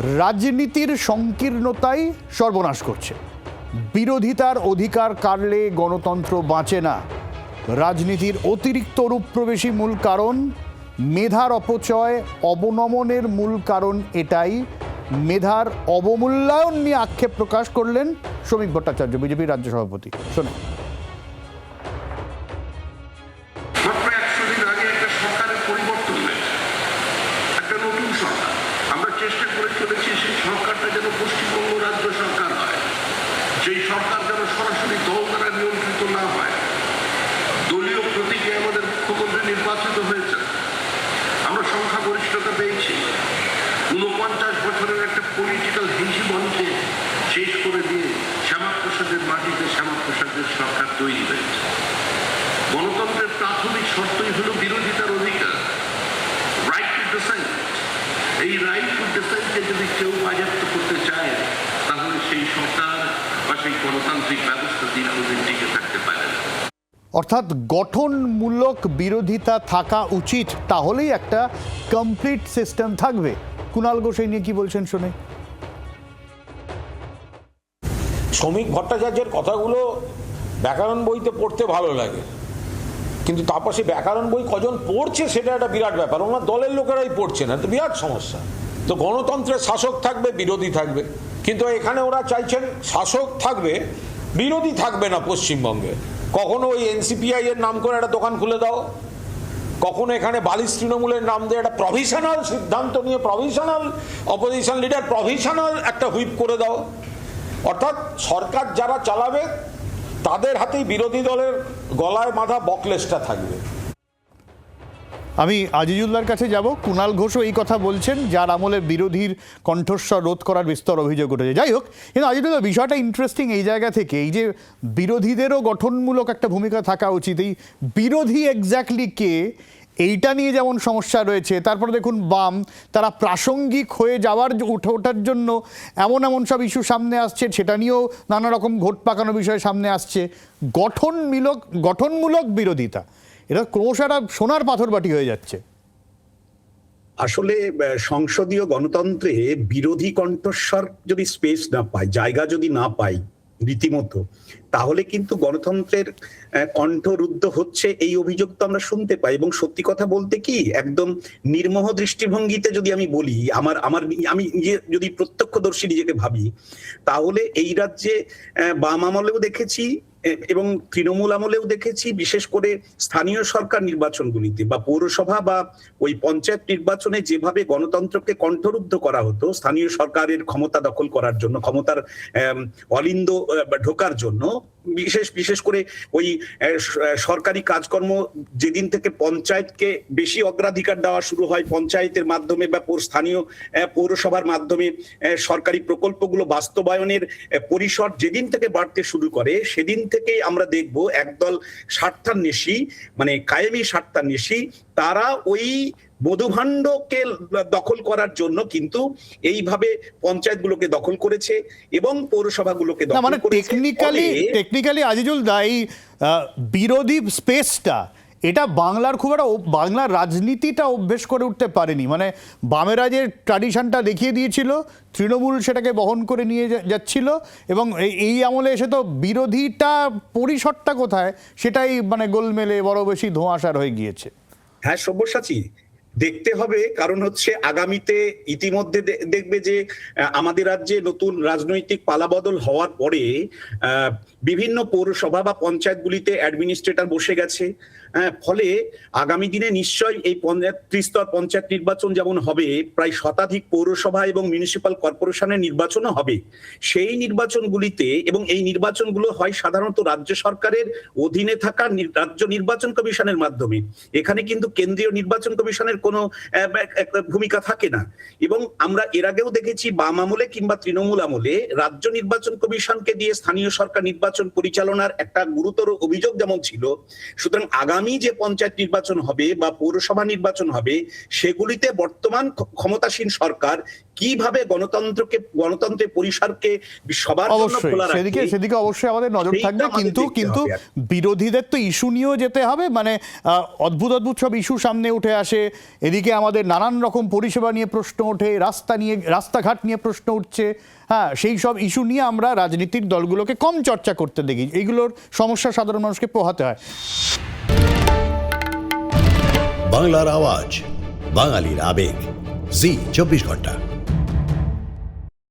রাজনীতির সংকীর্ণতাই সর্বনাশ করছে। বিরোধিতার অধিকার কাড়লে গণতন্ত্র বাঁচে না। রাজনীতির অতিরিক্ত অনুপ্রবেশী মূল কারণ, মেধার অপচয় অবনমনের মূল কারণ এটাই। মেধার অবমূল্যায়ন নিয়ে আক্ষেপ প্রকাশ করলেন শ্রমিক ভট্টাচার্য, বিজেপির রাজ্য সভাপতি। শোনেন। চেষ্টা করে চলেছি সেই সরকারটা যেন পশ্চিমবঙ্গ রাজ্য সরকার হয়, সেই সরকার যেন সরাসরি দল দ্বারা নিয়ন্ত্রিত না হয়। দলীয় প্রতীকে আমাদের মুখ্যমন্ত্রী নির্বাচিত হয়েছে, আমরা সংখ্যাগরিষ্ঠতা পেয়েছি। 49 বছরের একটা পলিটিক্যাল হেজিমনিকে শেষ করে দিয়ে শ্যামাপ্রসাদের মাটিতে শ্যামাপ্রসাদের সরকার তৈরি হয়েছে। গণতন্ত্রের প্রাথমিক শর্তই হলো বিরোধিতার অধিকার, রাইট টু ডিসাইড। এই রাইট টু ডিসাইডকে যদি কেউ বাজেয়াপ্ত করতে চায়, তাহলে সেই সরকার বা সেই গণতান্ত্রিক ব্যবস্থা দীর্ঘদিন টিকে থাকতে পারে না। অর্থাৎ গঠনমূলক বিরোধিতা থাকা উচিত, তাহলেই একটা কমপ্লিট সিস্টেম থাকবে। কুণাল ঘোষ এই নিয়ে কি বলছেন শুনে। শ্রমিক ভট্টাচার্যের কথাগুলো ব্যাকরণ বইতে পড়তে ভালো লাগে, কিন্তু তার পাশে ব্যাকরণ বই কজন পড়ছে সেটা একটা বিরাট ব্যাপার। ওনার দলের লোকেরাই পড়ছে না, তো বিরাট সমস্যা। তো গণতন্ত্রের শাসক থাকবে, বিরোধী থাকবে, কিন্তু এখানে ওরা চাইছেন শাসক থাকবে, বিরোধী থাকবে না পশ্চিমবঙ্গে। কখনো ওই এনসিপিআই এর নাম করে একটা দোকান খুলে দাও, কখনো এখানে বালিশ তৃণমূলের নাম দিয়ে একটা প্রভিশনাল সিদ্ধান্ত নিয়ে প্রভিশনাল অপোজিশন লিডার প্রভিশনাল একটা হুইপ করে দাও। অর্থাৎ সরকার যারা চালাবে তাদের হাতেই বিরোধী দলের গলায় বাঁধা বকলেসটা থাকবে। আমি আজিজুল্লাহর কাছে যাব। কুণাল ঘোষও এই কথা বলছেন, যার আমলে বিরোধীর কণ্ঠস্বর রোধ করার বিস্তর অভিযোগ উঠেছে। যাই হোক, কিন্তু আজিজুল্লাহ, বিষয়টা ইন্টারেস্টিং এই জায়গা থেকে, এই যে বিরোধীদেরও গঠনমূলক একটা ভূমিকা থাকা উচিত। এই বিরোধী এক্স্যাক্টলি কে, এইটা নিয়ে যেমন সমস্যা রয়েছে। তারপরে দেখুন বাম, তারা প্রাসঙ্গিক হয়ে যাওয়ার ওঠার জন্য এমন এমন সব ইস্যু সামনে আসছে, সেটা নিয়েও নানা রকম ঘোট পাকানো বিষয় সামনে আসছে। গঠনমূলক বিরোধিতা, এটা ক্রমশ একটা সোনার পাথর বাটি হয়ে যাচ্ছে। আসলে সংসদীয় গণতন্ত্রে বিরোধী কণ্ঠস্বর যদি স্পেস না পায়, জায়গা যদি না পায় রীতিমতো, তাহলে কিন্তু গণতন্ত্রের কণ্ঠরুদ্ধ হচ্ছে, এই অভিযোগ তো আমরা শুনতে পাই। এবং সত্যি কথা বলতে কি, একদম নির্মোহ দৃষ্টিভঙ্গিতে যদি আমি বলি, আমি যদি প্রত্যক্ষদর্শী নিজেকে ভাবি, তাহলে এই রাজ্যে বাম আমলেও দেখেছি এবং তৃণমূল আমলেও দেখেছি, বিশেষ করে স্থানীয় সরকার নির্বাচনগুলিতে বা পৌরসভা বা ওই পঞ্চায়েত নির্বাচনে যেভাবে গণতন্ত্রকে কণ্ঠরুদ্ধ করা হতো স্থানীয় সরকারের ক্ষমতা দখল করার জন্য, ক্ষমতার অলিন্দ ঢোকার জন্য, বিশেষ করে ওই সরকারি কাজকর্ম যেদিন থেকে পঞ্চায়েতকে বেশি অগ্রাধিকার দেওয়া শুরু হয়, পঞ্চায়েতের মাধ্যমে বা স্থানীয় পৌরসভার মাধ্যমে সরকারি প্রকল্পগুলো বাস্তবায়নের পরিসর যেদিন থেকে বাড়তে শুরু করে, সেদিন থেকেই আমরা দেখব একদল স্বার্থান্বেষী, মানে কায়েমি স্বার্থান্বেষী, তারা ওই মধুভাণ্ডকে দখল করার জন্য কিন্তু এইভাবে পঞ্চায়েতগুলোকে দখল করেছে এবং পৌরসভাগুলোকে দখল করেছে। টেকনিক্যালি আজিজুল দা, এই বিরোধী স্পেসটা, এটা বাংলার খুব একটা, বাংলার রাজনীতিটা অভ্যেস করে উঠতে পারেনি। মানে বামেরা যে ট্র্যাডিশনটা দেখিয়ে দিয়েছিল, তৃণমূল সেটাকে বহন করে নিয়ে যাচ্ছিল, এবং এই আমলে এসে তো বিরোধীটা পরিসরটা কোথায় সেটাই মানে গোলমেলে বড় বেশি ধোঁয়াশার হয়ে গিয়েছে। হ্যাঁ সব্যসাচী, দেখতে হবে। কারণ হচ্ছে আগামীতে ইতিমধ্যে দেখবে যে আমাদের রাজ্যে নতুন রাজনৈতিক পালাবদল হওয়ার পরে বিভিন্ন পৌরসভা বা পঞ্চায়েতগুলিতে অ্যাডমিনিস্ট্রেটর বসে গেছে। ফলে আগামী দিনে নিশ্চয়ই এই ত্রিস্তর পঞ্চায়েত নির্বাচন যেমন হবে, প্রায় শতাধিক পৌরসভা এবং মিউনিসিপাল কর্পোরেশনের নির্বাচনও হবে। সেই নির্বাচনগুলিতে, এবং এই নির্বাচনগুলো হয় সাধারণত রাজ্য সরকারের অধীনে থাকা রাজ্য নির্বাচন কমিশনের মাধ্যমে। এখানে কিন্তু কেন্দ্রীয় নির্বাচন কমিশনের কোনো ভূমিকা থাকে না। এবং আমরা এর আগেও দেখেছি বাম আমলে কিংবা তৃণমূল আমলে রাজ্য নির্বাচন কমিশনকে দিয়ে স্থানীয় সরকার নির্বাচন পরিচালনার একটা গুরুতর অভিযোগ যেমন ছিল, সুতরাং আগামী আগামী যে পঞ্চায়েত নির্বাচন হবে বা পৌরসভা নির্বাচন হবে সেগুলিতে বর্তমান ক্ষমতাসীন সরকার কিভাবে গণতন্ত্রের পরিসরকে সবার জন্য অবশ্যই খোলা রাখে সেদিকে অবশ্যই আমাদের নজর সেইটা থাকবে, আমাদের কিন্তু দেখতে কিন্তু হবে আর কি। বিরোধীদের তো ইস্যু নিয়েও যেতে হবে, মানে অদ্ভুত অদ্ভুত সব ইস্যু সামনে উঠে আসে। এদিকে আমাদের নানান রকম পরিষেবা নিয়ে প্রশ্ন ওঠে, রাস্তাঘাট নিয়ে প্রশ্ন উঠছে। হ্যাঁ, সেই সব ইস্যু নিয়ে আমরা রাজনীতির দলগুলোকে কম চর্চা করতে দেখি, এইগুলোর সমস্যা সাধারণ মানুষকে পোহাতে হয়। বাংলার আওয়াজ, বাঙালির আবেগ, জি 24 ঘন্টা।